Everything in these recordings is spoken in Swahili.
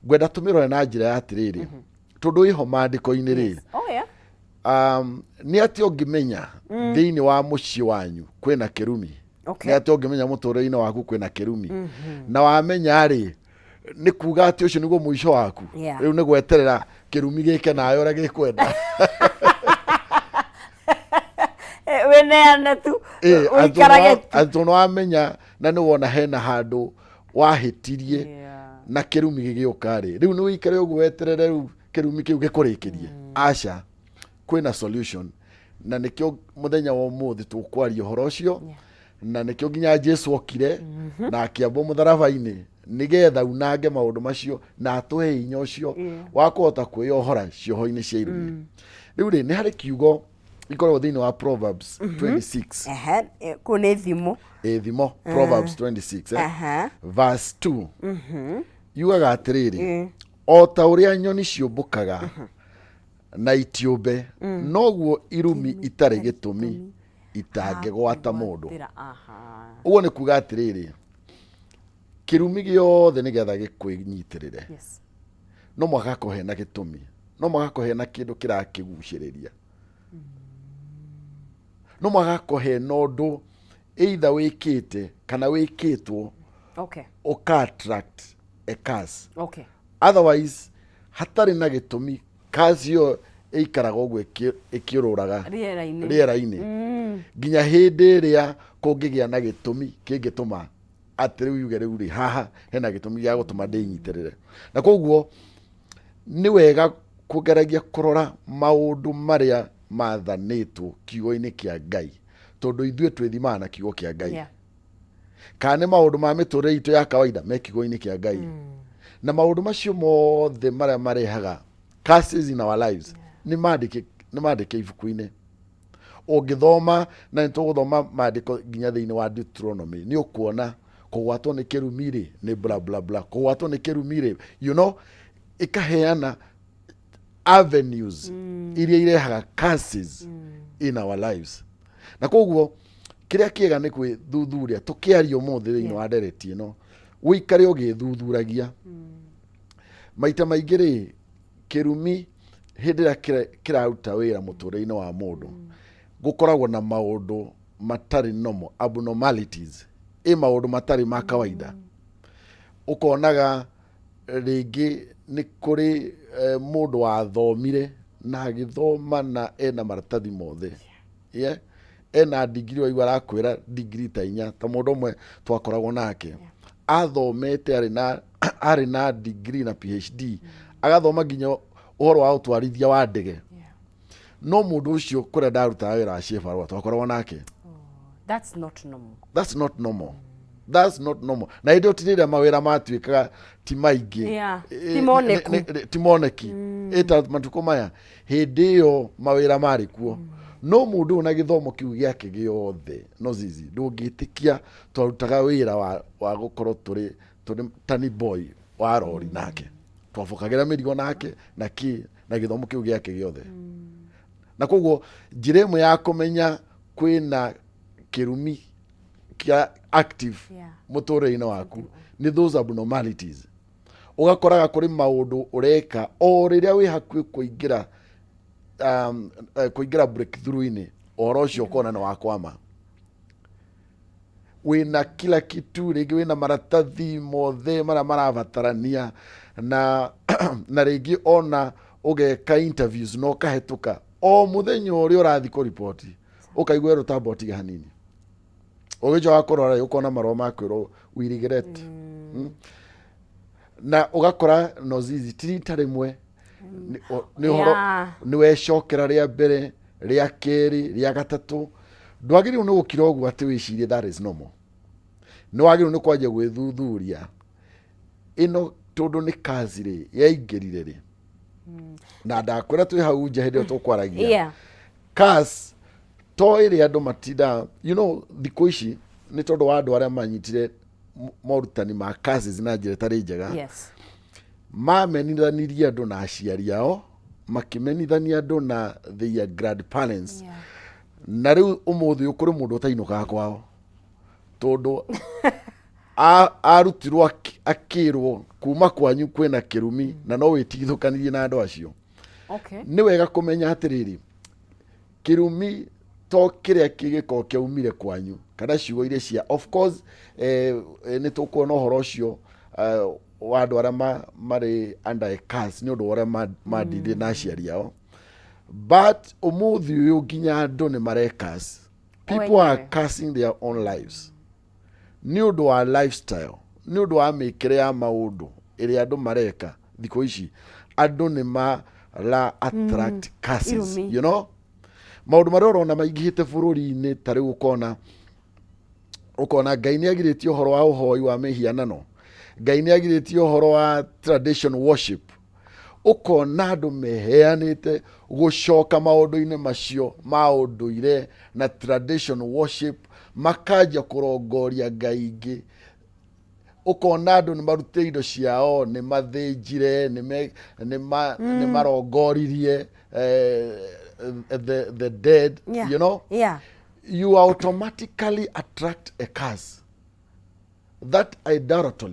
gwenda tumirore na njira ya atiriri tondu iho mandiko-ini ri ni ati ungimenya thiini wa mucii wanyu kwina kirumi ni ati ungimenya muturire-ini waku kwina kirumi na wamenya ri ni kuga ati ucio niguo muico waku riu ni gweterera kirumi gike nayo ura gikwenda weneana tu uikarage atu no wamenya na ni wona hena handu wahitirie na kirumi gigiuka ri riu ni wikare uguo weterere riu kirumi kiu gikurikirie aca kwina solution na nikio muthenya wa umuthi tukwaria horo ucio na nikio nginya Jesu okire na akiambo mutharaba-ini nigetha unange maundu macio na atwe hinya ucio wa kuhota kwiohora cioho-ini cia irumi riu ri ni hari kiugo ikoragwo thiini wa Proverbs 26 kune thimo Proverbs 26 verse 2 yugaga atiriri o ta uria nyoni ciumbukaga na itiumbe noguo irumi itari gitumi itangigwata mundu uguo ni kuga atiriri kirumi giothe nigetha gikwinyitirire no mwaka kuhena gitumi no mwaka kuhena kindu kirakiguciriria no mwaka kuhena undu either wikite kana wikitwo attract a curse otherwise hatari na gitumi kazi yo ikaraga uguo ikiururaga riera-ini nginya hindi iria kungigia na gitumi kingituma ati riu yuge riu ri haha hena gitumi gia gutuma ndinyitirire na koguo ni wega kugeragia kurora maundu maria mathanitwo kiugo-ini kia Ngai tondu ithue twithimaga na kiugo kia Ngai kana maundu ma miturire itu ya kawaida me kiugo-ini kia Ngai na maundu macio mothe maria marehaga curses in our lives ni mandike ibuku-ini ungithoma na nituguthoma mandiko nginya thiini wa Deuteronomy ni ukuona kugwatwo ni kirumi ri ni bla bla bla kugwatwo ni kirumi ri ikaheana avenues iria irehaga curses in our lives na koguo kiria kiega ni kwithuthuria tukiaria umuthi thiini wa ndereti ino wikare ugithuthuragia maita maingi ri kirumi hindi ria kiraruta wira muturire-ini wa mundu gukoragwo na maundu matari normal abnormalities maundu matari ma kawaida ukonaga ringi ni kuri mundu wathomire na agithoma na ena maratathi mothe ena degree wa igwa rakwira degree ta inya ta mundu umwe twakoragwo nake athomete ari na degree na PhD agathoma nginya uhoro wa utwarithia wa ndege no mundu ucio kuria ndaruta wira wa shefa twakoragwo nake that's not normal na indo tirira mawira matuikaga ti maingi timoneki eta matuko maya hindi yo mawira mari kuo no mundu na githomo kiu giake giothe no zizi ndungitikia twarutaga wira wa gukorwo turi tani boy wa rori nake twafukagira mirigo nake na githomo kiu giake giothe na koguo njira imwe ya kumenya kwina kirumi kia active muturire-ini waku ni those abnormalities ugakoraga kuri maundu ureka o riria wi hakui kuingira breakthrough-ini oro ucio kona na wakwama wina kila kitu ringi wina maratathi mothe maria marabatarania na ringi ona ugeka interviews no kahetuka o muthenya uria urathi ku report ukaigwa rutambo tiga hanini ugijo wakorora ukona maroma makwiro we regret na ugakora no zizi tirita rimwe ni horo ni wecokera ria mbere ria keri ria gatatu ndwagiriru ni gukira uguo ati wicirie that is normal ni wagiriru ni kwanja gwithuthuria ino tondu ni kazi ri yaingirire ri na ndakwira twi hau nja hindi tukwaragia kas to iri andu matida thikũ ici ni tondu wa andu aria manyitire morutani ma kazi zinajire tari njega mamenithanirie andu na aciari ao makimenithania andu na their grandparents na riu umuthi ukuri mundu utainuka kwao tondu arutirwo akirwo kuma kwanyu kwena kirumi na no witigithukanirie na andu acio. Ni wega kumenya atiriri kirumi to kiria kigiko kiaumire kwanyu kana ciugo iria cia of course ni tukuona horo ucio wa andu aria mari under a curse ni undu uria madithie na aciari ao, but umuthi uyu nginya andu ni mare curse. People are cursing their own lives ni undu wa lifestyle, ni undu wa mikire ya maundu iri andu mareka thiko ici. Andu ni mara attract curses, you know. Maundu maria urona maingihite bururi-ini tari ukona Ngai ni agiritie uhoro wa uhoi wa mihianano, Ngai ni agiritie uhoro wa tradition worship. Ukona andu meheanite gucoka maundu-ini macio maunduire na tradition worship, makaja kurongoria Ngai ingi. Ukona andu ni marute indo ciao, ni mathinjire, ni marongoririe the dead, you know. You automatically attract a curse. That idolatry.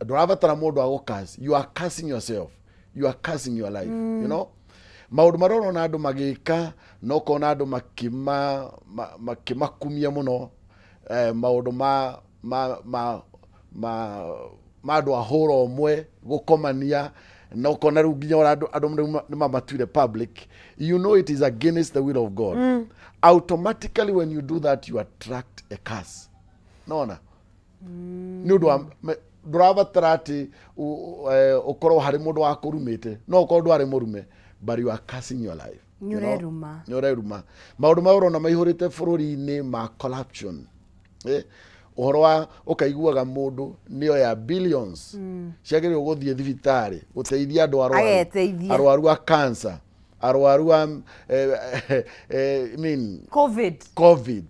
Duravatara modu wa curse. You are cursing yourself. You are cursing your life, you know. Maundu maroro na andu magika, no kona andu makimakumia muno, maundu andu ahoro omwe gukomania, no kona riu nginya andu ni mamatuire public. You know it is against the will of God. Automatically when you do that you attract a curse. Nona ni undu duravatara ati ukorwo hari mundu wa kurumite, no ukorwo ndwari murume, but you are cursing your life. Nyoreruma maundu mauro na maihurite bururi-ini ma corruption. Uhoro wa ukaiguaga mundu niyo ya billions ciagiriwo guthie thibitari guteithia andu arwaru a cancer, arwaru a COVID.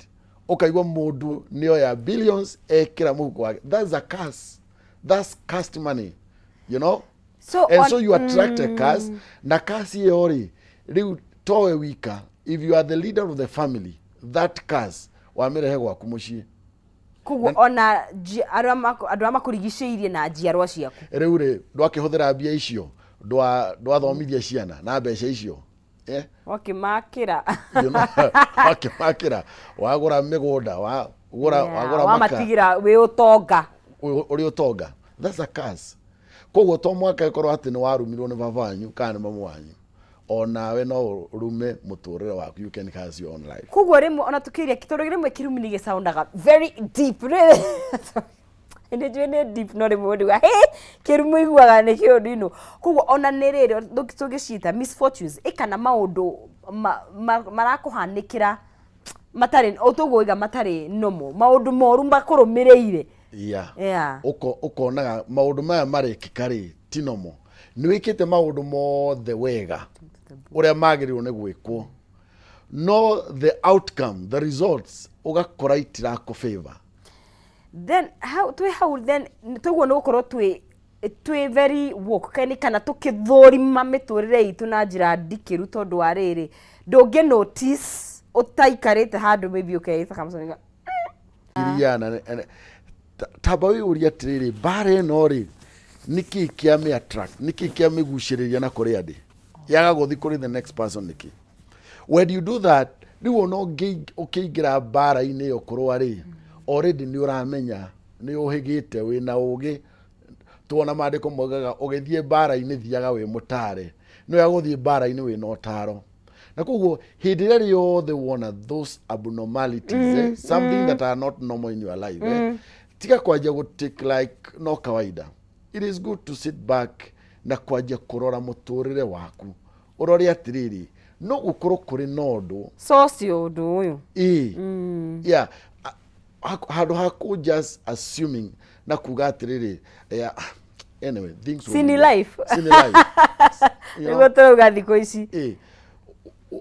Ukaigua mundu niyo ya billions ekira muhuko wake. That's a curse. That's cursed money, you know. So you attract a curse. Na curse yori riu towe wika, if you are the leader of the family, that curse wamirehe gwaku mucii. Kugu ona andu amakurigiceire na njiarwa ciaku. Riu ri ndwakihuthira mbia icio ndwathomithia ciana na mbeca icio. Wakimakira wagura migunda wagura wamatigira wi utonga uri utonga. That's a curse. Koguo to mwaka ikorwo ati ni warumirwo ni baba wanyu kana ni mama wanyu, ona we no rume muturire waku. You can curse your own life. Koguo rimwe ona tukiria kitoro rimwe kirumi ni gisoundaga very deep really. Ende jwene deep no rimwe ndiga kirumu iguaga ni kiundu ino. Koguo ona ni riri tugicita misfortunes ikana maundu marakuhanikira matari otuguiga matari nomo, maundu moru makurumireire. Ukonaga maundu maya marikikari tinomo ni wikite maundu mothe wega uria magirirwo ni gwikwo, no the outcome, the results ugakora itirako favor. Then how then tuguo no gukorwo twi very woke kana tukithorima miturire itu na njira ndikiru tondu wa riri ndungi notice utaikarite handu maybe ukeita kama something iriana tabawi uria tiriri bare no ri niki kia me attract, niki kia me guciriria na kuri andi yaga guthi kuri the next person niki. When you do that ni wono ukiingira bara-ini yo kurwa ri already ni uramenya ni uhigite wina ugi. Tuona maandiko mogaga ugithie bara-ini thiaga we mutare, no ya guthie bara-ini we no taro. Na koguo hindi ria yothe wona those abnormalities, something that are not normal in your life, tiga kwaja go take like no kawaida. It is good to sit back na kwaja kurora muturire waku urori atiriri no gukorwo kuri nondu socio undu uyu yeah handu haku just assuming na kuga atiriri anyway things will be life you know gathiko ici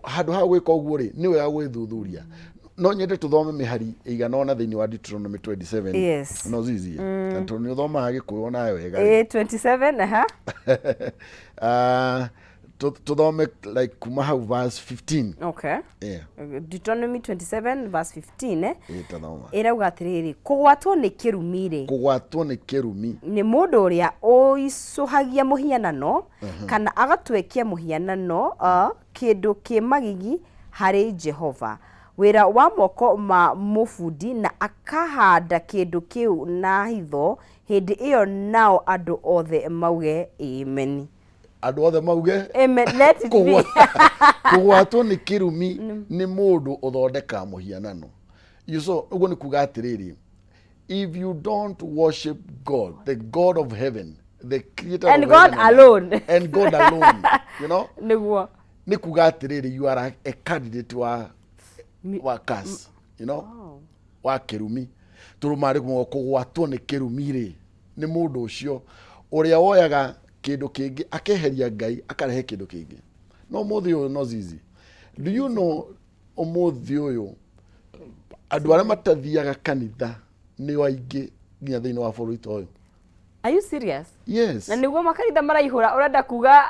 handu ha gwika uguo ri ni wega gwithuthuria. No nyende tuthome mihari igana ona thiini wa Deuteronomy 27. Yes. No zizi Antonio thoma hagi kuona wega 27 tuthome like kuma hau verse 15. Okay. Yeah. Deuteronomy 27 verse 15 tuthoma irauga atiriri kugwatwo ni kirumi ni mundu uria uicuhagia muhianano kana agatwekia muhianano kindu kimagigi hari Jehova wira wa moko ma mufudi na akahanda kindu kiu na hitho hindi iyo nao andu othe mauge amen. Andu othe mauge amen. Let it be. Kugwatwo ni kirumi ni mundu uthondeka muhianano. You saw ugo ni kuga atiriri, if you don't worship God, the God of heaven, the creator and of God heaven alone, and God alone, you know, niguo ni kuga atiriri, you are a candidate wa curse, you know, wa kirumi. Turumari kugwatwo ni kirumi ri ni mundu ucio uria woyaga kindu kingi akeheria Ngai akarehe kindu kingi. No muthi uyu no zizi. Do you know umuthi uyu andu aria matathiaga kanitha ni waingi nginya thiini wa bũrũri ta uyu? Are you serious? Yes. Na niguo makanitha maraihura urenda kuga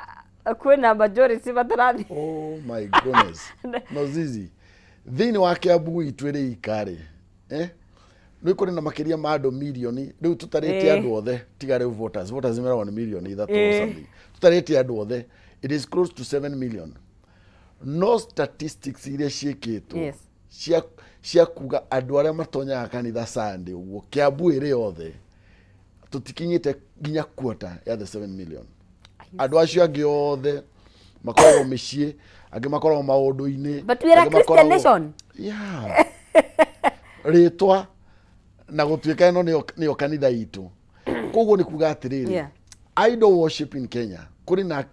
kwina majority batarathi. Oh my goodness. No zizi. Thiini wa Kiambu itu ri ikari. Nĩ kũrĩ na makĩria ma andũ milioni rĩu tutarĩte andũ othe tiga rĩu voters meragwo nĩ milioni 3 something tutarĩte andũ othe, it is close to 7 million. No statistics iria ciĩkĩtwo cia kuga andũ arĩa matonyaga kanitha Sunday ũguo Kiambu ĩrĩ othe tutikinyĩte nginya quarter ya the 7 million. Andũ acio angĩ othe makoragwo mĩciĩ, angĩ makoragwo maũndũ-inĩ. But we are a Christian nation. Yeah. Rĩtwa na gutuika ino niyo kanitha itu. Koguo ni kuga atiriri, idol worship in Kenya kuri na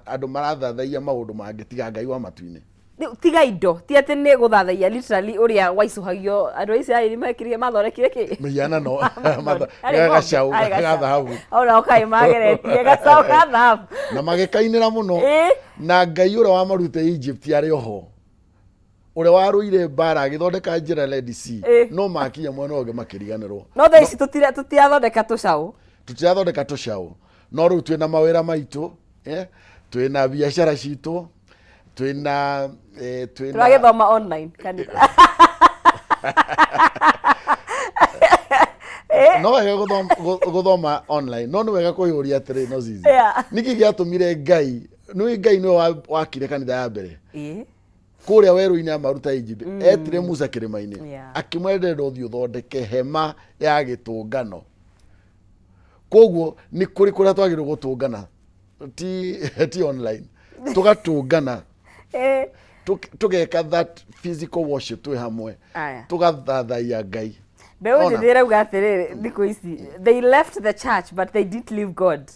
andu marathathaia maundu mangi tiga Ngai wa matu-ini. Tiga indo ti ati ni guthathaia literally uria waicuhagio andu ici ai mekirire mathondekire ki miana no gacau gathabu ona ukai mageretie gacau gathabu na magikainira muno na Ngai uria wa marute Egypt ari oho ure waruire bara agithondeka njira Red Sea no makinya mwena ungi makiriganirwo no tha ici tutiathondeka tucau no riu twina mawira maitu twina biashara citu twina turagithoma online kanitha no wega guthoma online no ni wega kuyuria atiri no zizi niki giatumire Ngai niwe wakire kanitha ya mbere kuria weru-ini amaruta Egypt etire Musa kirima-ini akimwenderera uthio thondeke hema ya gitungano. Koguo ni kuri kuria twagirwo gutungana ti online tugatungana tugeka that physical worship twi hamwe tugathathaia Ngai. Beũ njĩthĩ ĩrauga atĩrĩrĩ thikũ ici they left the church but they didn't leave God.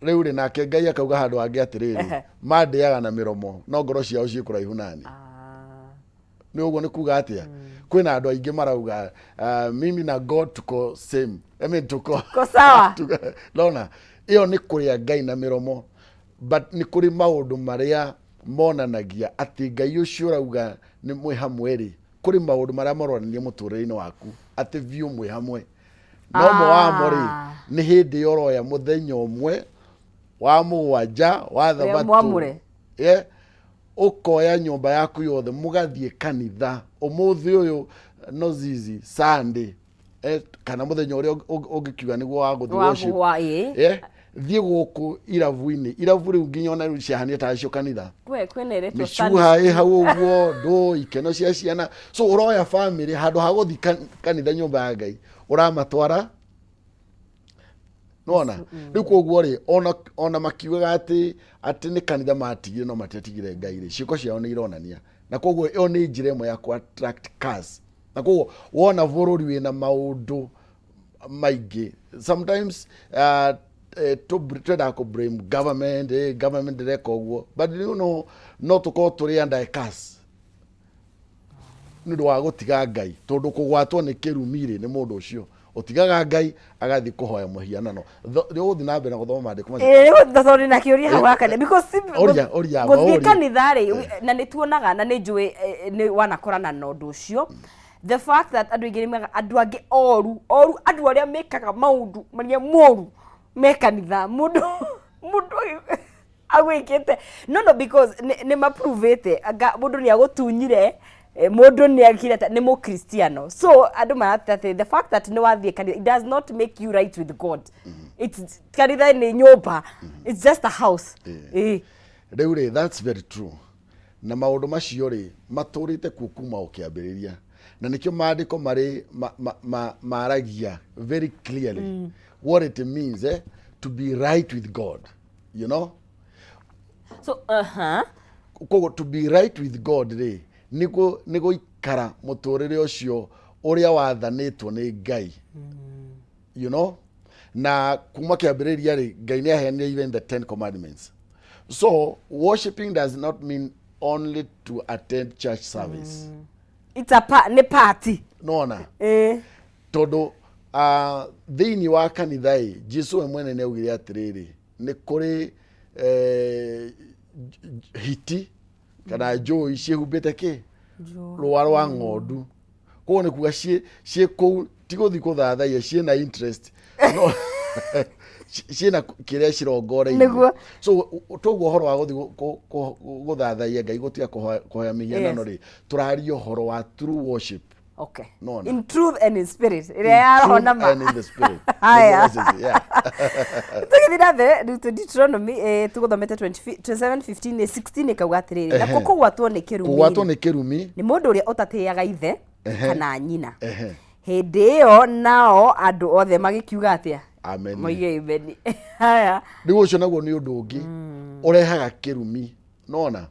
Riu ri nake Ngai akauga handu hangi atiriri mandiaga na miromo no ngoro ciao ci kuraihu nani. Ni uguo ni kuga atia kwina andu aingi marauga mimi na God tuko same. I mean tuko sawa. Lona iyo ni kuria Ngai na miromo but ni kuri maundu maria monanagia ati Ngai ucio urauga ni mwe hamwe ri kuri maundu maria moronania muturire-ini waku ati view mwe hamwe no mo wa mori ni hindi yoroya muthenya umwe wa mugwanja wa thabatu ukoya nyumba yaku yothe mugathie kanitha umuthi uyu no zizi Sunday kana muthenya uria ungikiuga niguo wa guthi worship thie guku iravu-ini iravu riu nginya ona riu ciahania ta cio kanitha kwina iretwo Sunday hau uguo ndo ikeno cia ciana so uroya family handu ha guthi kanitha nyumba ya Ngai uramatwara nona riu koguo ri ona makiugaga ati ni kanitha matigire no matiatigire Ngai ri ciiko ciao ni ironania na koguo iyo ni njira imwe ya ku attract cars na koguo wona bururi wina maundu maingi sometimes to blame government rekoguo but you know not to turi under curse ndu wa gutiga Ngai tondu kugwatwo ni kirumire ni mundu ucio utigaga Ngai agathi kuhoya muhianano uthi na mbere guthoma mandiko macio thori na kiuria hau akane because oria kanitha ri na nituonaga na ni njui ni wanakorana na undu ucio the fact that andu aingi nimaga andu angi oru andu aria mekaga maundu maria moru mekanitha mundu mundu agwikite no because ne maprovete aga mundu ni agutunyire mundu ni akireta ni mu Kristiano so andu marata the fact that no wathie kanitha it does not make you right with God. It's kanitha ni nyumba. It's just a house. Reure, that's very true. Na maundu macio ri maturite kukuma okiambiriria na nikio maandiko mari maragia very clearly what it means to be right with God, you know. So to be right with God ri nigo ikara muturire ucio uria wathanitwo ni Ngai, you know. Na kuma kiambiriria ri Ngai ni aheanire even the 10 commandments. So worshiping does not mean only to attend church service. It's a party. No na. Todo thini wa kanitha Jesu mwene ne ugire atiriri ni kuri hiti kana joy ciehubite ki rwa rwa ng'ondu ko ne kuga cie ko tigo thiko thatha cie na interest no ciena kiria cirongore so toguo horo wa guthi guthathaia Ngai gutia kuhoya mihianano ri turario horo wa true worship. Okay. No. In truth and in spirit. In truth and in the spirit. Yeah. Tukithira the Deuteronomy tuguthomete 27:15-16 ikauga atiriri na kugwatwo ni kirumi ni mundu uria utatiaga ithe kana nyina hindi iyo nao andu othe magikiuga atia amen moige amen. Haya ndi ucio naguo ni undu ungi urehaga kirumi nona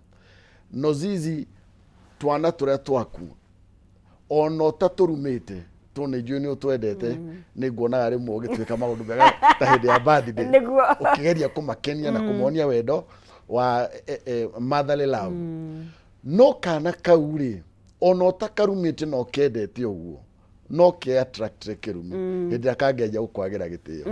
no zizi twana turia twaku ono taturumite tone juni utwendete ni nguonaga rimwe ugitwika maundu mega ta hindi ya birthday ukigeria kumakenia na kumonia wendo wa motherly love no kana kauri ono takarumite no kendete uguo no ke attract kirumi hindi akangeja gukwagira gitio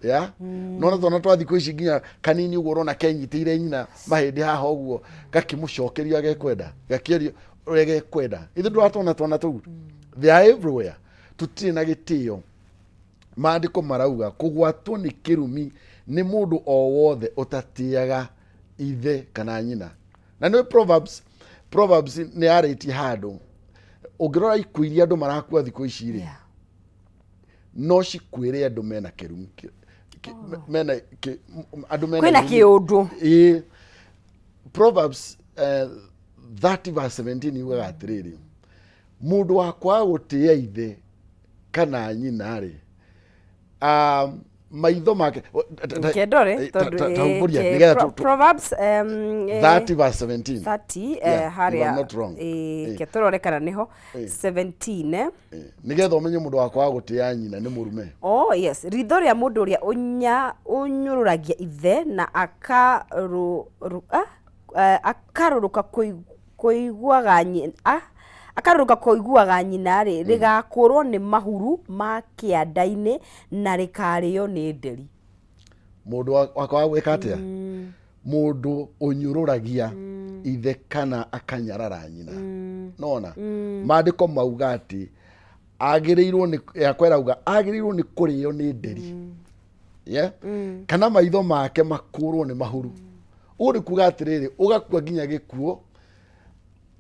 ya nona tona twathi kwici nginya kanini uguo rona kenyitire nyina mahindi haha uguo gakimucokerio agekwenda gakierio urege kwenda ithu ndwatona twana tu they are everywhere tutina gitio maandiko marauga kugwatwo ni kirumi ni mundu o wothe utatiaga ithe kana nyina na ni proverbs ni ariti handu ungirora ikuiria andu marakua thiko ici ri no cikwire andu mena kirumi mena andu mena kwina kiundu Proverbs 30:17 yuga atiriri mundu wakwa gutia ithe kana nyina ri maitho make kedore Proverbs 30:17 haria ketorore kana niho 17 nigetha umenye mundu wakwa gutia nyina ni murume. Oh yes, ritho ria mundu uria unyururagia ithe na akaruruka kuiguaga nyina akaruruka kuiguaga nyina ri rigakurwo ni mahuru ma kianda-ini na rikario ni nderi. Mundu wakwa gwika atia mundu unyururagia ithe kana akanyarara nyina nona maandiko mauga ati agirirwo ni yakwerauga agirirwo ni kurio ni nderi kana maitho make makurwo ni mahuru uri kuga atiriri ugakua nginya gikuo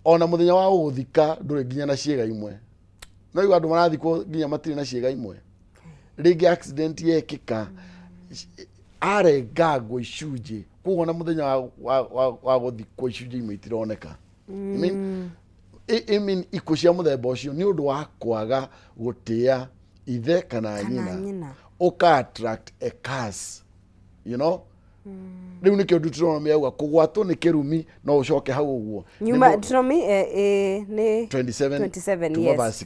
ona muthenya wa guthika nduri nginya na ciega imwe no igu andu marathikwo nginya matiri na ciega imwe ringi accident yekika arenga icunji kuona muthenya wa guthikwo icunji imwe itironeka. I mean ikucia muthemba ucio ni undu wa kwaga gutia ithe kana nyina uka attract a curse, you know. Riu nikio Deuteronomy auga kugwatwo ni kirumi no ucoke hau uguo nyuma Deuteronomy ni 27 yes. verse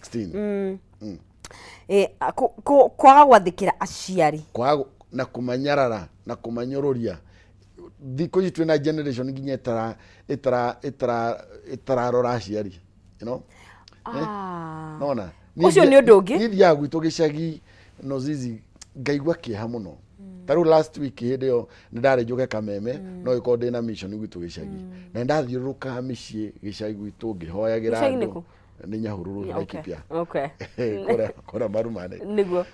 16 kwaga gwathikira aciari kwaga na kumanyarara na kumanyururia thiko itu na generation nginya itararora aciari, you know. Nona ucio ni undu ungi nithia gwitu gicagi no zizi ngaigua kieha muno. Taru last week hidio ndare njuke Kameme no iko ndina mission gwitu gicagi na ndathiuruka micii gicagi gwitu ngihoyagira andu ni Nyahururu na Kipia okay kora marumane niguo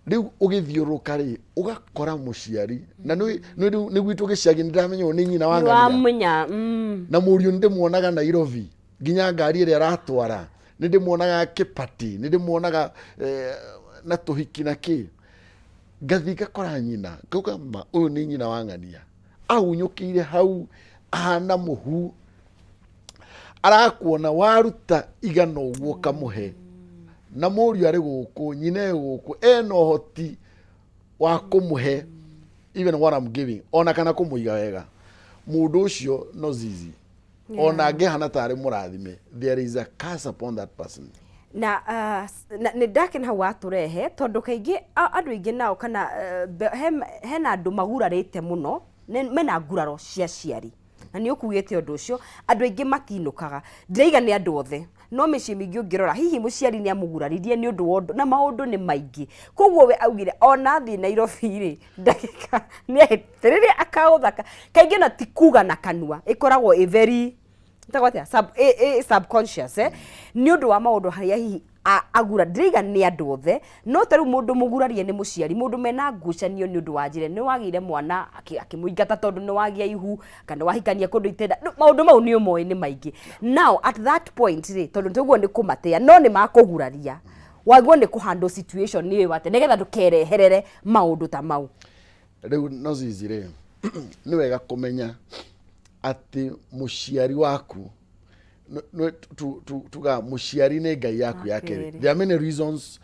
riu ugithiuruka ri ugakora muciari na ni gwitu giciagi ndamenyo ni nyina wangania na muriu ndimuonaga Nairobi ginya ngari ire aratwara ndimuonaga Kipati ndimuonaga na tuhiki na ki ngathi ngakora nyina ngauga ma uyu ni nyina wangania aunyukire hau ahana muhu arakuona waruta igana uguo kamuhe na muriu ari guku nyine guku eno hoti wa kumuhe even what I'm giving ona kana kumuiga wega mundu ucio no zizi ona ngehana tari murathime there is a curse upon that person na ni ndakena hau aturehe tondu kaingi andu ingi nao kana hena andu magurarite muno mena nguraro cia ciari na ni ukugite undu ucio andu ingi matinukaga ndiraiga ni andu othe no micii mingi ungirora hihi muciari ni amuguraririe ni undu wondo na maundu ni maingi koguo we augire ona thi Nairobi ri ndagika ni etirire akauthaka kaingi na tikuga na kanua ikoragwo very ntagwatia subconscious ni undu wa maundu haria hihi agura ndiriga ni andu othe no taru mundu mugurarie ni muciari mundu mena ngucanio ni undu wa njire ni wagire mwana akimuingata tondu ni wagia ihu kana wahikania kundu itenda maundu mau ni umoi ni maingi now at that point ri tondu ntuguo ni kumatea no ni makuguraria wagwo ni kuhandle situation ni wate nigetha ndukereherere maundu ta mau riu no zizire ni wega kumenya ati muciari waku tuga muciari ne ngai yaku yake there are many reasons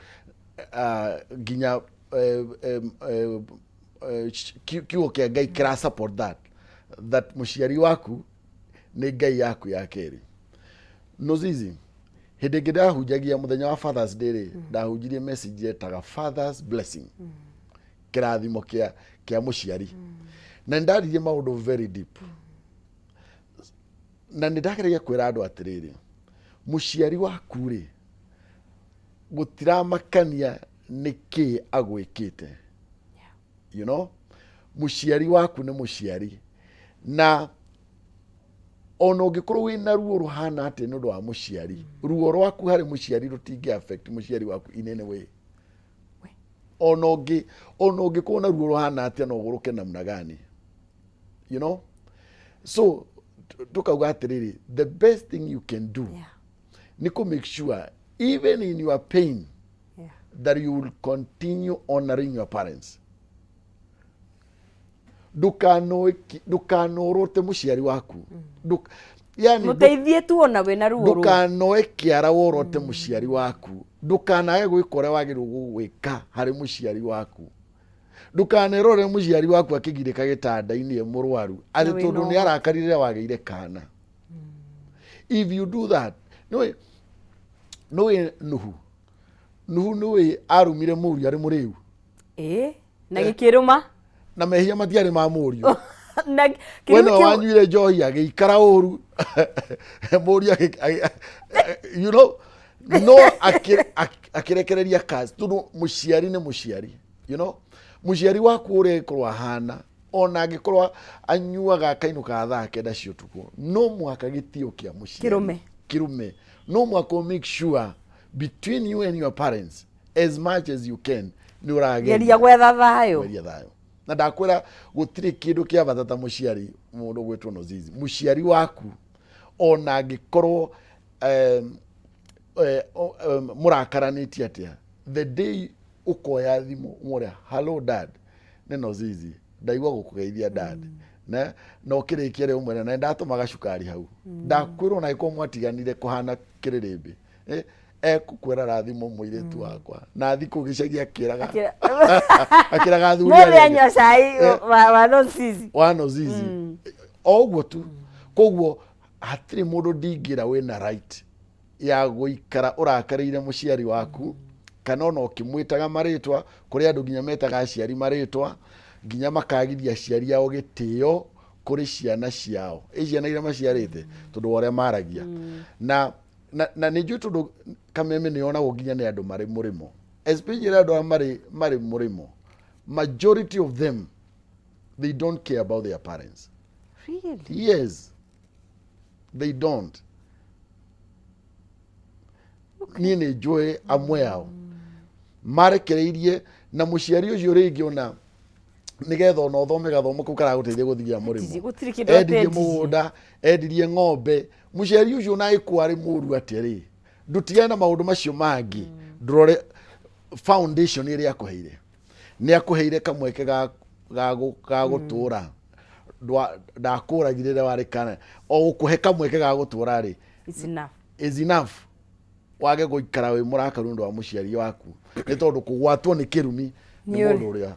ginya kiwo kia ngai kira support that muciari waku ne ngai yaku yake no zizi hinde ngida hujagia muthenya wa Father's Day ndahujirie message yetaga Father's Blessing kirathimo kia muciari na ndaririe maundu very deep na ndakiriria kwira andu atiriri muciari waku ri gutiramakania niki agwikite you know muciari waku ni muciari na ona ungikorwo wina ruo ruhana ati nundu wa muciari ruo rwaku hari muciari rutingi affect muciari waku in any way ona ungikorwo na ruo ruhana ati no guruke namna gani you know so tukauga atiriri the best thing you can do ni to make sure even in your pain that you will continue honoring your parents dukanorote muciari waku yani muteithie tu ona we na ruo dukanoe kiara worote muciari waku dukanae gwikore wagiru gwika hari muciari waku dukanerore muciari waku akigirika gitanda-ini murwaru ati tondu ni arakarire wageire kana if you do that no nuhu arumire muri ari muriu na gikiruma na mehia matiari ma murio wena wanyuire njohi agikara uru murio you know no akirekereria kazi tondu muciari ni muciari you know muciari waku uri korwa hana ona agikorwa anyuaga kainuka thaa kenda cio tuko no mwaka gitio kia muciari kirume no mwaka make sure between you and your parents as much as you can ni urageria gwetha thayo na ndakwira gutiri kindu kia batata muciari mundu gwetwo no zizi muciari waku ona agikorwo murakaranĩtie atia the day ukoya thimu umure hello dad neno zizi ndaigwa gukugeithia dad na ukirikia rio mwene na ndatumaga cukari hau ndakwirwo na iko mwatiganire kuhana kiririmbi kukwira rathimo muiretu wakwa na thiku gicagia akiraga thuri mwe anya sai wano zizi ogwo tu kogwo hatiri mundu ndingira wina right ya guikara urakarire muciari waku kana no kimwitaga maritwa kuri andu ginya metaga aciari maritwa ginya makagithia aciari ao gitio kuri ciana ciao ciana ira maciarite tondu waria maragia na ni njui tondu Kameme ni ona ginya ni andu mari murimo especially andu mari murimo majority of them they don't care about their parents. Really? Yes, they don't. Okay. Ni joy amwe ao marekereirie na muciari ucio ringi ona nigetha ona uthome gathomo kau karaguteithia guthithia murimu endirie mugunda endirie ng'ombe muciari ucio na ikwari muru atiri ndutige na maundu macio mangi ndurore foundation iri akuheire ni akuheire kamweke ga gutura ndakuragire warikana o gukuhe kamweke ga gutura ri is enough wage guikara wi murakaru ndo wa muciari waku ni tondu kugwatwo ni kirumi ni mundu uria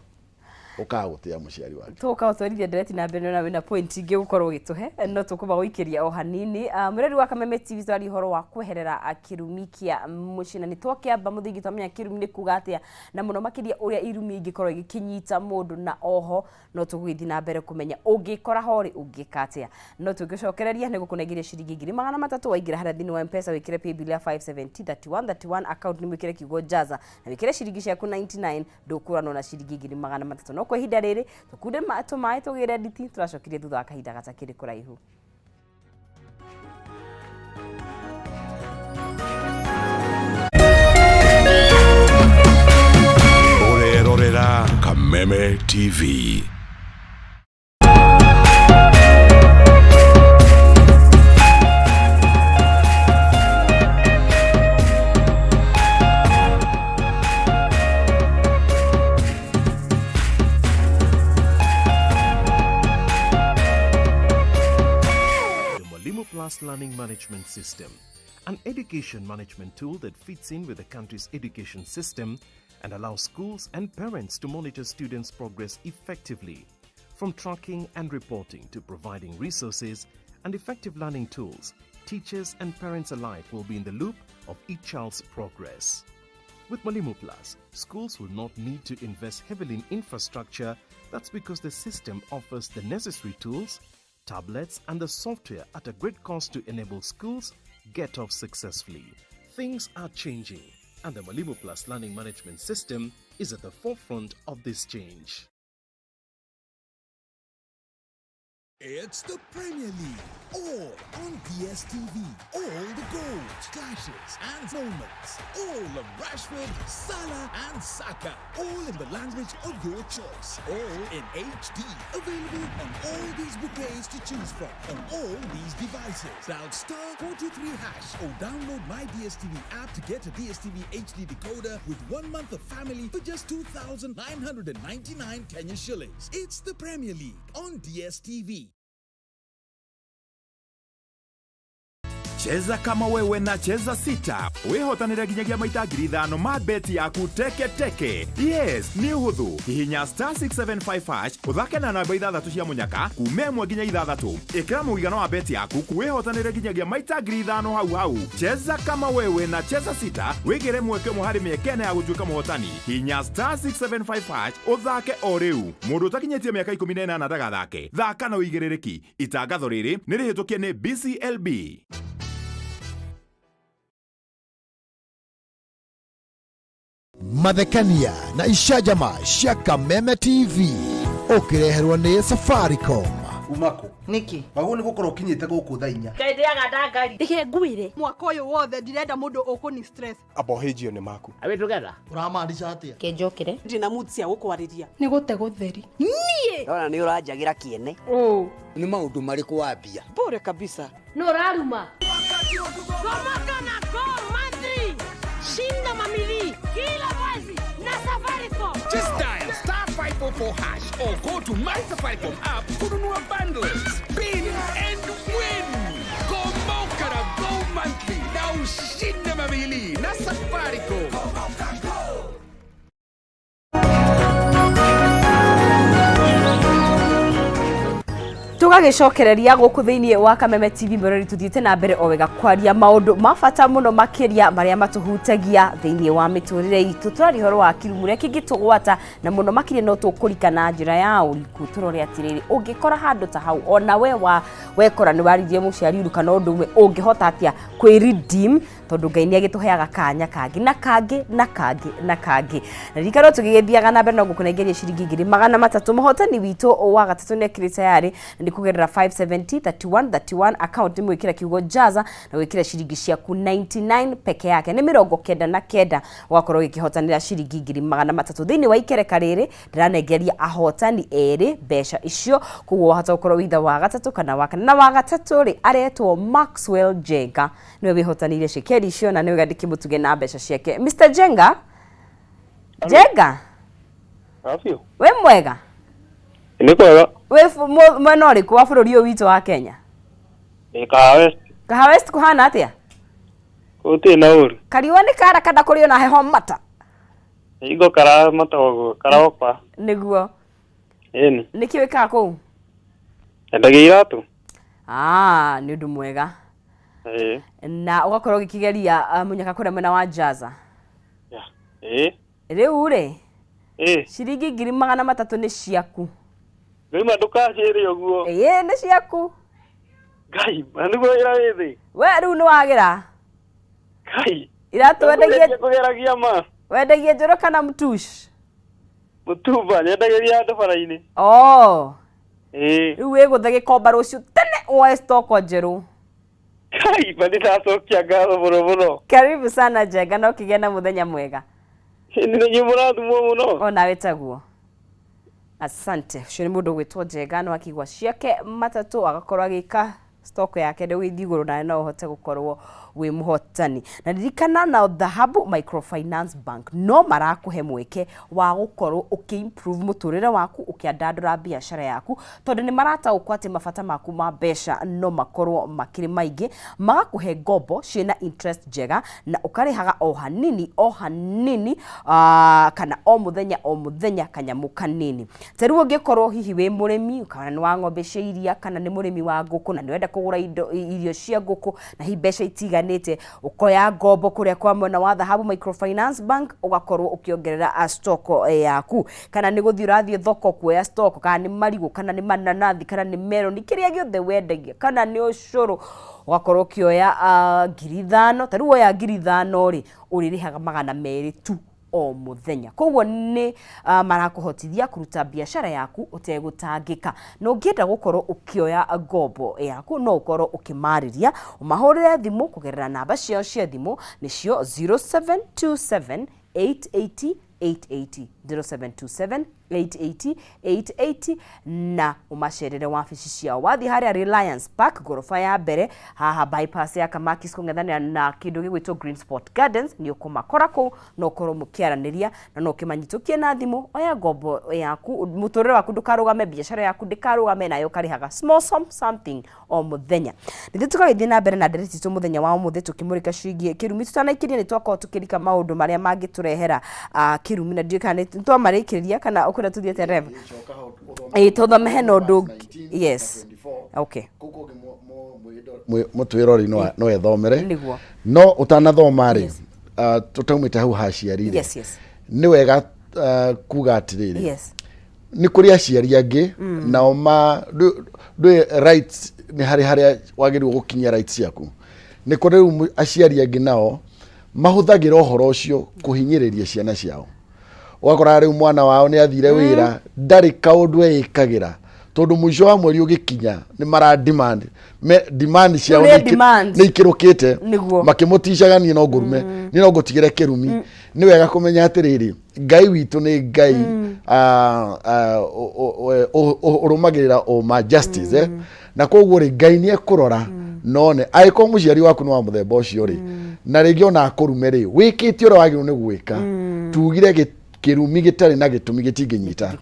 ukagutia muciari wake toka utwarithia direct na mbere na wina point ingi gukorwo gituhe no tukuba guikiria o hanini mureri wa Kameme TV twari horo wa kweherera akirumi kia mucina ni twakiamba muthingi twamenya kirumi ni kuga atia na muno makiria uria irumi ingikorwo igikinyita mundu na oho no tuguithi na mbere kumenya ungikora hori ungikatia no tugicokereria ni gukunegiria ciringi 300 waingira hara thini wa M-Pesa wikire paybill ya 5703131 account ni mwikire kiugo jaza na wikire ciringi ciaku 99 ndukurano na ciringi 300 no kwa ihinda riri tukunde matumai tugire nditi turacokirie thutha wa kahinda gatakiri kuraihu Orerorera Kameme TV. Learning management system, an education management tool that fits in with the country's education system and allows schools and parents to monitor students' progress effectively. From tracking and reporting to providing resources and effective learning tools, teachers and parents alike will be in the loop of each child's progress. With Mwalimu Plus, schools will not need to invest heavily in infrastructure. That's because the system offers the necessary tools, tablets and the software at a great cost to enable schools get off successfully. Things are changing and the Mwalimu Plus learning management system is at the forefront of this change. It's the Premier League, all on DSTV. All the goals, clashes and moments. All of Rashford, Salah and Saka. All in the language of your choice. All in HD. Available on all these bouquets to choose from on all these devices. Dial *423# or download my DSTV app to get a DSTV HD decoder with 1 month of family for just 2,999 Kenya shillings. It's the Premier League on DSTV. Cheza kama wewe na cheza sita. Wehotanira ginyagia maita 5,000 ma beti yaku teke teke. Yes, ni uhuthu. Hihinya *675# uthake na namba 6 cia munyaka kume mwe ginya 6. Ikira muigano wa beti yaku kuwehotanira ginyagia maita 5,000 hau. Cheza kama wewe na cheza sita. Wigire mweke muhari miekene ya gutuika muhotani. Hihinya *675# uthake o riu. Mundu utakinyetie miaka 18 ndagathake. Thaka na uigirereki. Itangatho riri ni rihitukie ni BCLB. Mathekania na ishajama cia Kameme TV ukireherwo ni Safaricom. Umako niki bago ni gukora ukinyite guku thainya kaithiaga ndangari ike nguire mwaka uyu wothe ndirenda mundu ukuni stress abohejio ni maku awe together Uramaanisha atia? kenjokire ndina mood cia gukwariria ni gute gutheri nie ona ni uranjagira kiene ni maundu mariku wambia bure kabisa no raruma komaka na Madrid shinda mamili kila mwezi na Safaricom. Just dial *544# or go to my Safaricom app kununua bundles, spin and win. Komboka na Go Monthly na ushinde mamili na Safaricom. tugagicokereria guku thiini wa Kameme TV mureri tuthiite na mbere o wega kwaria maundu mabata muno makiria maria matuhutagia thiini wa miturire itu turari horo wa kirumure kingitugwata na muno makiria no tukurikana njira ya uriku turore atiriri ungikora handu ta hau ona wekora ni waririe muciari uru kana undu umwe ungihota atia kwi redeem tondu Ngai ni agituheaga kanya kangi na kangi na kangi na kangi na rikaro tugigithiaga na mbere no gukunengeria ciringi 300 muhotani witu wa gatatu ne kiri tayari ndi kugerera 570 31 account mwikira kiugo jaza na wikira ciringi ciaku 99 peke yake ni 99 wakorwo gikihotanira ciringi 300 thiini wa ikereka riri ndiranengeria ahotani eri besha icio kuguo hata ukorwo witha wa gatatu kana wa kana na wa gatatu ri aretwo Maxwell Jenga niwe wihotanire cikeri icio na niwe gandiki mutuge na besha ciake Mr Jenga. Jenga afio we mwega ni kwega we mwena uriku wa bururi uyu witu wa Kenya Kaha West kuhana atia kuti na uri kariwa ni kara kada kurio na heho mata igo kara mata ogo karaopa niguo eni niki wika ku endagia iratu ni undu mwega na ugakorwo gikigeria munyaka kuria mwena wa Jaza riu ri ciringi 300 ni ciaku rima ndukacire uguo ni ciaku Ngai aniguo ira withi we riu ni wagira Ngai iratu kugeragia ma wendagia njoro kana mtush mutumba nyendageria andu bara-ini riu wiguthe gikomba ruciu tene woe stoko njeru Ngai bali ndacokia ngatho muno karibu sana Jenga no kigia na muthenya mwega ni nyumurathumwo muno ona wetaguo asante shuri mundu gwitwo Jenga no akigwa ciake matatu agakorwa agika stock yake ndio withiguru na no hote gukorwo wi muhotani na ririkana na Dhahabu Microfinance Bank no marakuhe mweke wa gukorwo ukiimprove muturire waku ukiandandura biashara yaku tondu ni marata ukwate mafata maku ma besha no makorwo makiri maingi magakuhe ngombo ciina interest njega na ukarihaga o hanini kana o muthenya kanyamu kanini teru ungikorwo hihi wi murimi kana ni wa ng'ombe cia iria kana ni murimi wa nguku na ni wenda kugura irio cia nguku na hi besha itiganite ukoya ngombo kuria kwa mwena wa Dhahabu Microfinance Bank ugakorwo ukiongerera stock yaku kana ni guthi urathie thoko kuoya stock kana ni marigu kana ni mananathi kana ni melon kiria giothe wendagia kana ni ucuru ugakorwo ukioya 5,000 taru oya 5,000 ri uririhaga 200 tu o muthenya koguo ni marakuhotithia kuruta biashara yaku utegutangika no ngienda gukorwo ukioya ngombo yaku no ukorwo ukimariria umahurire thimu kugerera namba ciao cia thimu nicio 0727 880 880 0727 880 na umacerere wabici ciao wathi haria Reliance Park gorofa ya mbere haha bypass ya Kamakis kung'ethanira na kindu gigwitwo Green Sport Gardens ni ukumakora ku no korwo mukiaraniria na no kimanyitukie na thimu oya ngombo yaku muturire waku ndukarugame biashara yaku ndikarugame nayo karihaga small something o muthenya nithu tukagithie na mbere na ndereti tu muthenya wa umuthi tukimurika ciringi kirumi tutanaikiria ni twakwa tukirika maundu maria mangiturehera kirumi na ndika ni twamarikiria kana ukura tuthiete rev tuthome he no ndu yes okay mutwirori no ethomere no utanathoma ri tutaumite hau haciarire ni wega kuga atiriri ni kuri aciari angi nao ma ndwe rights ni haria wagirwo gukinyia rights yaku ni kuri aciari angi nao mahuthagira uhoro ucio kuhinyiriria ciana ciao wakora riu mwana wao ni athire wira ndari kaundu ekagira tondu mwisho wa mweri ugikinya ni mara demand ciao ni ikirukite makimutishaga ni no ngurume ni no gutigire kirumi ni wega kumenya atiriri Ngai witu ni Ngai urumagirira o ma justice na koguo ri Ngai ni ekurora none aiko muciari waku no muthemba ucio ri na ringi ona akurume ri wikite ura wagirwo ni gwika tugire kirumi gitari na gitumi gitinginyita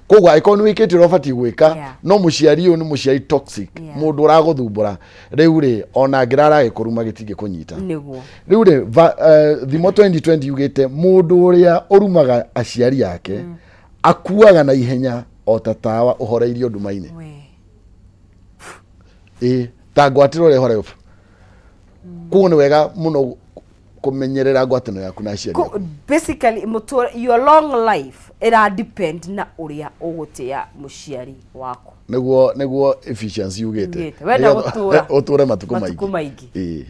koguo aiko ni wikite ura bati gwika no muciari uyu ni muciari toxic mundu uraguthumbura riu ri ona ngirara gikuruma gitingikunyita riu ri thimo 2020 yugite mundu uria urumaga aciari yake akuaga na ihenya o tatawa uhoreirio ndumaine tangwatiro re hore kuo ni wega muno kumenyerera ngwatano yaku na aciari basically your long life ira depend na uria ugutia muciari wako niguo efficiency yugite wenda gutura matuko maingi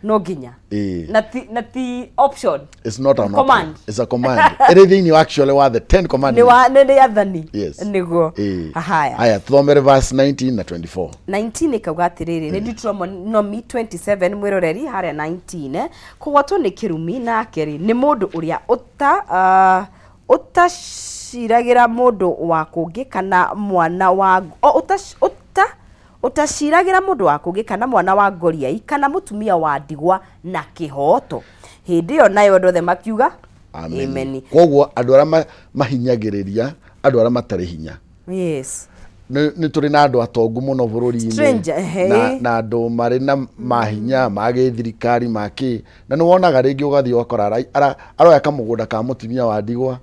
no ginya na ti option. It's not an command. Option. It's a command. Everything you actually want the 10 commandments. Ni yathani. Yes. Nigo. Haya thomere verse 19 na 24. 19 ikauga atiriri ni Deuteronomy 27 mwiroreri haria 19 kugwatwo ni kirumi na keri ni mundu uria utashiragira mundu wa kungi kana mwana wa utashiragira mundu wa kungi kana mwana wa ngoriai kana mutumia wa ndigwa na kihoto hindi yo nayo ndothe makiuga amen. Koguo andu ara mahinyagiriria andu ara matari hinya. Yes. Ni turi na andu atongu muno bururi-ini na andu mari na mahinya mage thirikari maki na ni wonaga ringi ugathi ukora aroya kamugunda ka mutumia wa ndigwa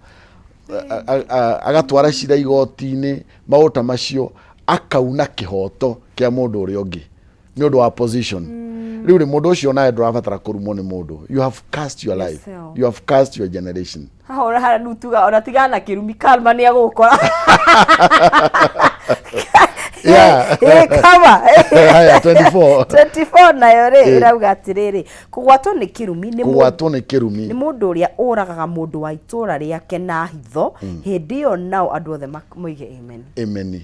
agatwara cira igoti-ini mauta macio akauna kihoto kia mundu uri ungi ni undu wa position. Riu mundu ucio nae ndurabatara kurumo ni mundu. You have cast your life. You have cast your generation. Ora hara nutuga ona tigana kirumi kalma ni agukora. Yeah. Kama. Haya 24 nayo ri irauga atiriri kugwatwo ni kirumi ni mundu uria uragaga mundu wa itura riake na hitho hindi yo nao andu othe moige amen. Amen.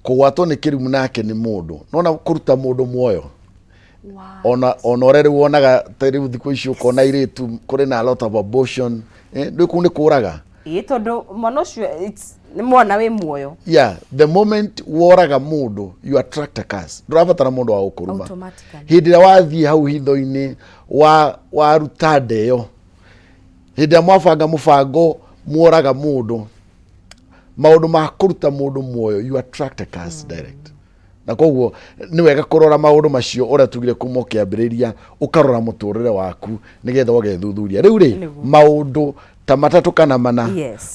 Kugwatwo ni kirumi nake ni mundu nona kuruta mundu muoyo. Ona orere wonaga tari thiku icio kona iritu kuri na a lot of abortion ndu ni kuraga tondu monocio ni mwana we muoyo. Yeah, the moment woraga mundu you attract a curse. Ndurabatara mundu wa ukuruma hindi ria wathie hau hitho-ini wa ruta ndeyo hindi mwafanga mufango muoraga mundu maundu ma kuruta mundu muoyo you attract a curse direct. Na koguo ni wega kurora maundu macio ora tugire kuma kiambiriria ukarora muturire waku nigetha ugethuthuria riu ri maundu ta matatu kana mana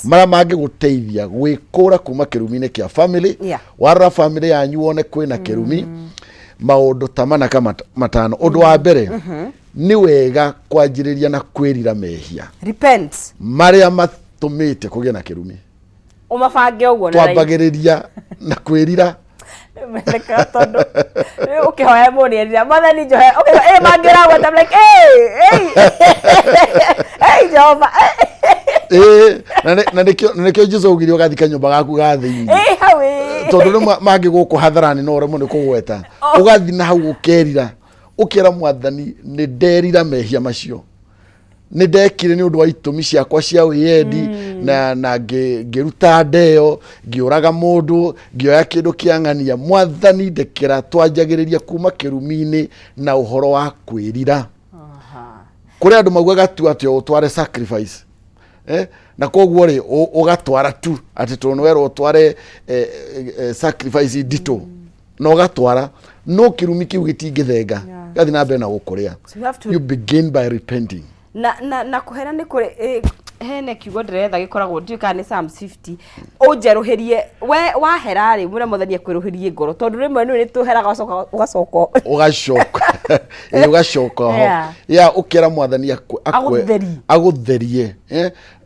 mara mangi guteithia gwikura kuma kirumi-ini kia family warora family yanyu wone kwina kirumi maundu ta mana kama matano. Undu wa mbere ni wega kwanjiriria na kwirira mehia repent maria matumite kugia na kirumi umafange uguo na twambagiriria na kwirira Meleka tondu ukihoya munirira mathani njohe okay mangira what I'm like hey Jehova na nikio Jesu ugiri ugathika nyumba gaku gathi-ini hawe tondu ni mangi guku hatharani no remo ni kugweta ugathi na hau ukerira ukira mwathani ni nderira mehia macio ni ndekire ni undu wa itumi ciakwa cia wiendi na ngiruta ndeyo ngiuraga mundu ngioya kindu kiang'ania mwathani ndekera twanjagiriria kuma kirumi-ini na uhoro wa kwirira kuri andu maugaga tu ati utware sacrifice na koguo ri ugatwara tu ati tonwero utware sacrifice dito no gatwara no kirumi kiu gitingithenga gathi na mbere na gukuria. You begin by repenting na kuhera ni kuri hene kiugo ndiretha gikoragwo ndika ni Psalm 50 unjeruhirie we wahera ri mure muthania kwiruhirie ngoro tondu rimwe ni tuheraga ugacoka ya ukira mwathani agutherie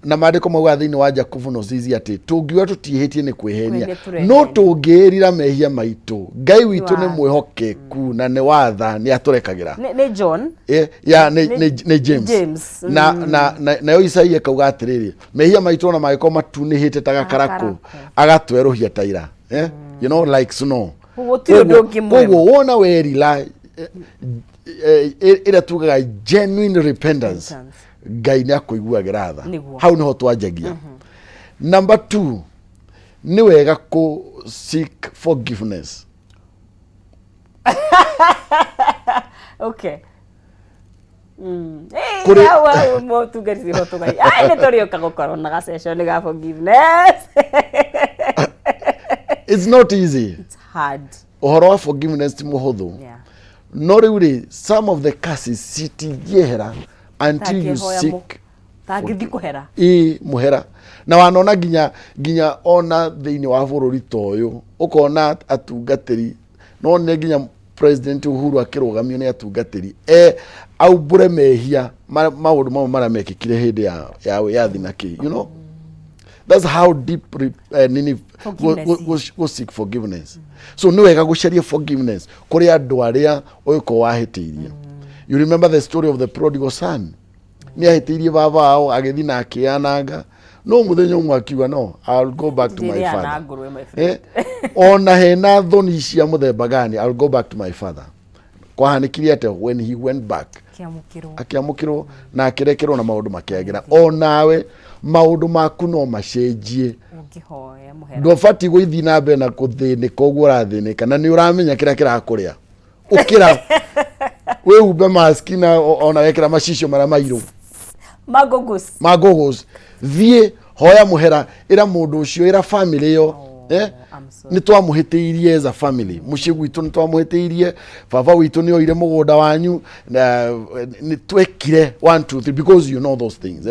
na maandiko mauga thiini wa Jakubu no cici ati tungiwa tutihitie ni kwihenia no tungirira mehia maitu Ngai witu ni mwihokeku na ni watha ni aturekagera ni John ni James na yo Isaia kauga atiriri mehia maitu na maiko matunihite tagakarako agatweruhia taira you know like snow koguo wona werila ira tugaga genuine repentance Ngai ni akuiguagira tha hau niho twanjagia. Number 2 ni wega ku seek forgiveness. Okay. Kuri mo tu garisi ho to gai ai ne torio ka gukoro na session ga forgiveness. It's not easy. It's hard. Uhoro wa forgiveness ti muhuthu. No really some of the curses citingihera until you seek tagithi kuhera muhera na wanona ginya ona thiini wa bururi toyo ukona atungatiri no ne ginya President Uhuru akirugamio ni atungatiri aubure mehia maundu mara mekikire hindi ya thinaki you know that's how deep go seek forgiveness. So ni wega gucaria forgiveness kuri andu aria uyiko wahitiirie You remember the story of the prodigal son? Ni ahitirie baba ao agethi na akianaga. No muthenya umwe akiuga no, I'll go back to my father. Ona hena thoni cia muthemba gani, I'll go back to my father. Kwahanikirie ate when he went back. Akiamukirwo na akirekerwo na maundu makiagira. Onawe maundu maku no macenjie. Ndofati gwithi na mbere na kuthinika uguo urathinika na ni uramenya kira kirakuria. Ukira we ube maski na ona wekira macicio mara mairu. Magogos. Thie hoya muhera ira mundu ucio ira family yo. Ni twamuhitiirie as a family. Muci gwitu ni twamuhitiirie, baba witu ni oire mugunda wanyu na ni twekire 1 2 3 because you know those things.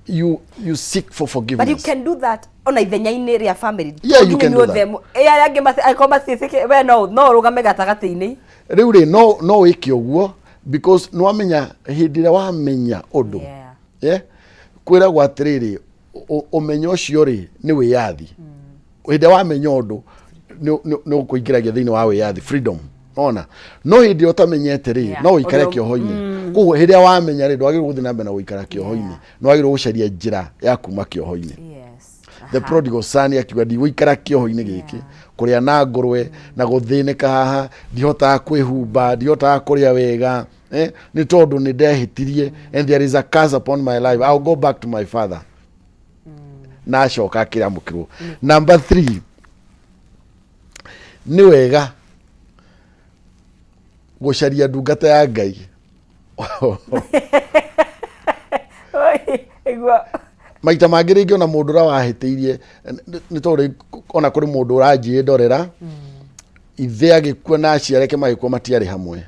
You seek for forgiveness. But you can do that on ithenya-ini ria family. Yeah, you can do that. Yange akoma sisike we no rugame gatagati-ini. Riu ri no wiki oguo because no amenya hindire wa menya undu. Kwira gwa atiriri umenyo cio ri ni wiyathi. Hinde wa menya undu no kuingiragia thiini wa wiyathi, freedom. Ona no hinde utamenyete ri no wikare kioho-ini. Kugo hinde wa menya ri ndwagire guthi na mbere na wikara kioho-ini. No wagire gucaria njira ya kuma kioho-ini. The prodigal son akiuga ndi wikara kioho-ini giki kuria na ngurwe na guthinika haha ndihota kwihumba ndihota kuria wega ni tondu ni ndehitirie and there is a curse upon my life. I'll go back to my father. Na shoka kira mukiro. Number 3 ni wega gucaria ndungata ya Ngai. Maita magirigio na mundu ra wahitiirie ni tondu ona kuri mundu uranjie ndorera ithe agikua na aciareke magikua matiari hamwe.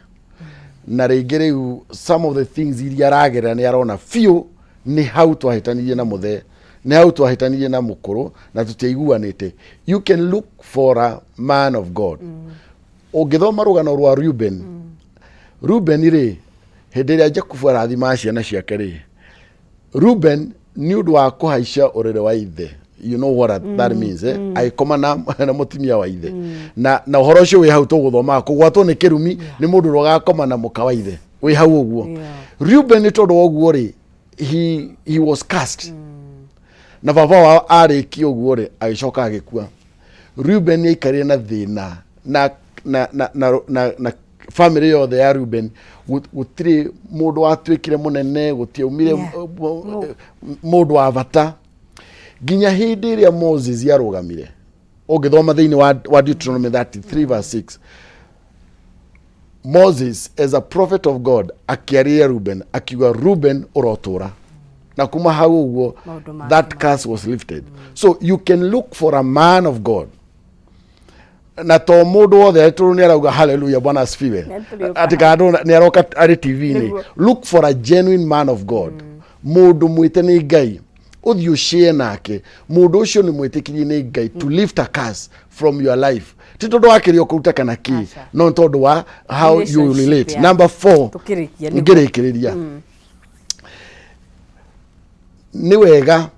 Na ringi riu some of the things iria aragerera ni arona fiu ni how twahitanirie na muthe, ni how twahitanirie na mukuru na tutiaiguanite. You can look for a man of God. Ungithoma rugano rwa Ruben ri hindi ria Jakubu arathima ciana ciake ri Ruben ni undu wa kuhaicia urere wa ithe. You know what that means, aikoma na mutimia wa ithe. Na uhoro ucio wi hau tuguthoma kugwatwo ni kirumi ni mundu rogakoma na muka wa ithe wi hau uguo. Ruben ni tondu oguo ri he was cast. Na baba wa ariki uguo ri agicoka agikua. Ruben ni ikarire na thina na family yothe ya Ruben gutiri mundu watwikire munene gutiaumire mundu wa bata ginya hindi iria Moses yarugamire. Ungithoma thiini wa Deuteronomy 33 verse 6, Moses as a prophet of God akiaria Ruben akiuga Ruben urotura na kuma hau uguo that curse was lifted. So you can look for a man of God. Na to mundu wothe turu ni arauga hallelujah bwana asifiwe atikado ni aroka ari TV ni look for a genuine man of God. Mundu mwite ni Ngai uthi ucie nake mundu ucio ni mwitikirie ni Ngai to lift a curse from your life. Ti tondu wakirio kuruta kana ki no tondu wa how you relate. Number 4 ngirikiria ni wega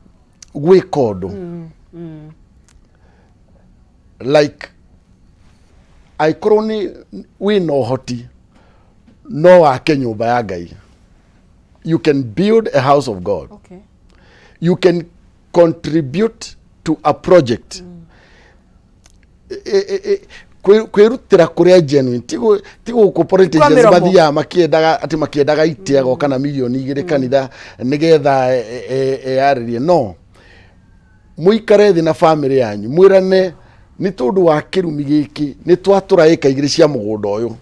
gwika undu like aikoroni we no hoti no wake nyumba ya Ngai. You can build a house of God. You can contribute to a project. Kwirutira kuria genuine tigo ko politicians bathia makiendaga itiago kana milioni igire kanitha nigetha yaririe. No, muikare thi na family yanyu mwirane ni tondu wa kirumi giki ni twatura ika igire cia mugunda uyu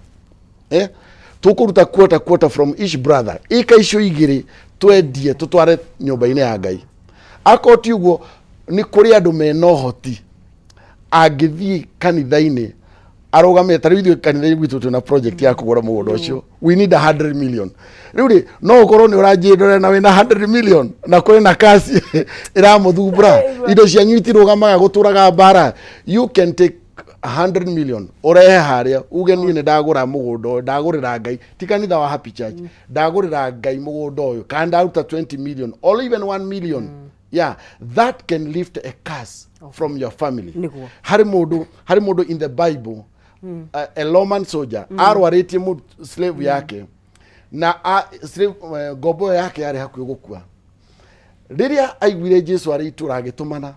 tukuruta quarter from each brother ika icio igire twendie tutware nyumba-ini ya Ngai. Akoti uguo ni kuri andu mena hoti agithi kanitha-ini arugame tari ithu kanitha gwitu tuna project ya kugura mugunda ucio we need 100 million. Riu no ukorwo ni uranjindore na wina 100 million na kuri na kasi iramuthumbura indo cia nyuti rugamaga guturaga bara. You can take 100 million urehe haria uge ni ndagura mugunda ndagurira Ngai ti kanitha wa Happy Church ndagurira Ngai mugunda uyu kanda out 20 million or even 1 million. Yeah, that can lift a curse from your family. Hari mundu in the Bible a Roman soldier arwaritie slave yake na ngombo yake yari hakuhĩ gũkua. Rĩrĩa aiguire Jesu arĩ itũra agĩtũmana,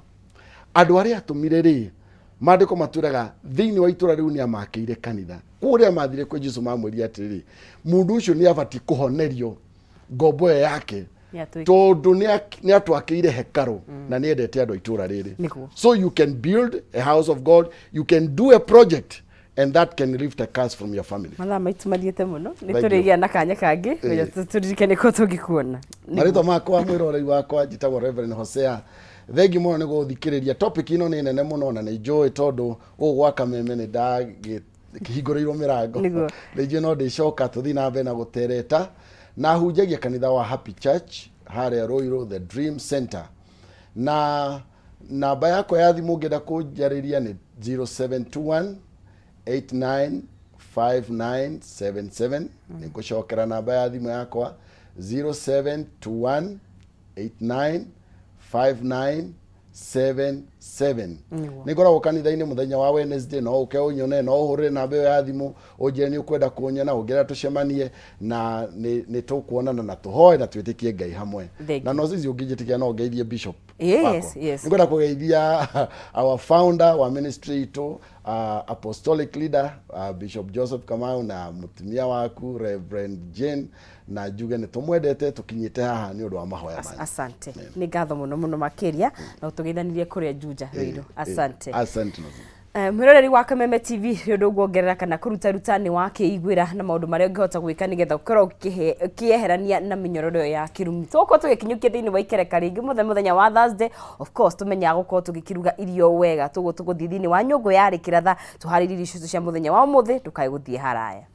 andũ arĩa atũmire rĩ, maandĩko matwĩraga thĩinĩ wa itũra rĩu nĩamakĩire kanitha. Kũrĩa mathire kwĩ Jesu mamwĩria atĩrĩrĩ, mũndũ ũcio nĩabatiĩ kũhonerio ngombo yake tondũ nĩatwakĩire hekaru na nĩendete andũ a itũra rĩrĩ. So you can build a house of God, you can do a project, and that can lift a curse from your family. Mathaa maitũ mathiĩte mũno, nĩtũrĩgĩa na kanya kangĩ, tũririkane kũ tũngĩkuona. Marĩtwa makwa mwĩroreri wakwa njĩtagwo Reverend Hosea. Thengi mũno nĩ gũthikĩrĩria. Topic ĩno nĩ nene mũno na nĩ njũĩ tondũ gwa Kameme nĩ ndakĩhingũrĩirwo mĩrango. Rĩngĩ no ndĩcoka tũthiĩ na mbere na gũtereta na hunjagia kanitha wa Happy Church harĩa Ruiru the Dream Center. Na namba yakwa ya thimũ ũngĩenda kũnjarĩria nĩ 0721 895977. Nĩngũcokera namba ya thimũ yakwa 0721 895977. Nĩngoragwo kanitha-inĩ mũthenya wa Wednesday, no ũke ũnyone, no ũhũrĩre namba ĩyo ya thimũ ũnjĩre nĩ ũkwenda kuonyana, ũngĩra tũcemanie na nĩ tũkuonana na tũhoe na twĩtĩkie Ngai hamwe. Na no sisi ũngĩnjĩtĩkia no ngeithie bishop. Yes. Nĩngwenda kũgeithia our founder wa ministry itũ, apostolic leader Bishop Joseph Kamau na mutumia waku Reverend Jane, na njuge nĩ tũmwendete tũkinyĩte haha nĩ ũndũ wa mahoya manyu. Asante. Nĩ ngatho mũno makĩria na ũtũgeithanirie kũrĩa Juja Ruiru. Asante. Mwĩroreri wa Kameme TV rĩũndũ guongerera kana kũruta nĩ wakĩiguĩra na maũndũ marĩa ũngĩhota gwĩka nĩgetha ũkorwo ũkĩeherania na minyororo ya kirumi. Tũgũkorwo tũgĩkinyũkia thĩinĩ wa ikereka rĩngĩ mũthenya wa Thursday. Of course tũmenyaga gũkorwo tũgĩkiruga irio wega, tũgũthiĩ thĩinĩ wa nyũngũ ya rĩkĩratha tũharĩrie irio ciitũ cia mũthenya wa ũmũthĩ ndũkae gũthiĩ haraya.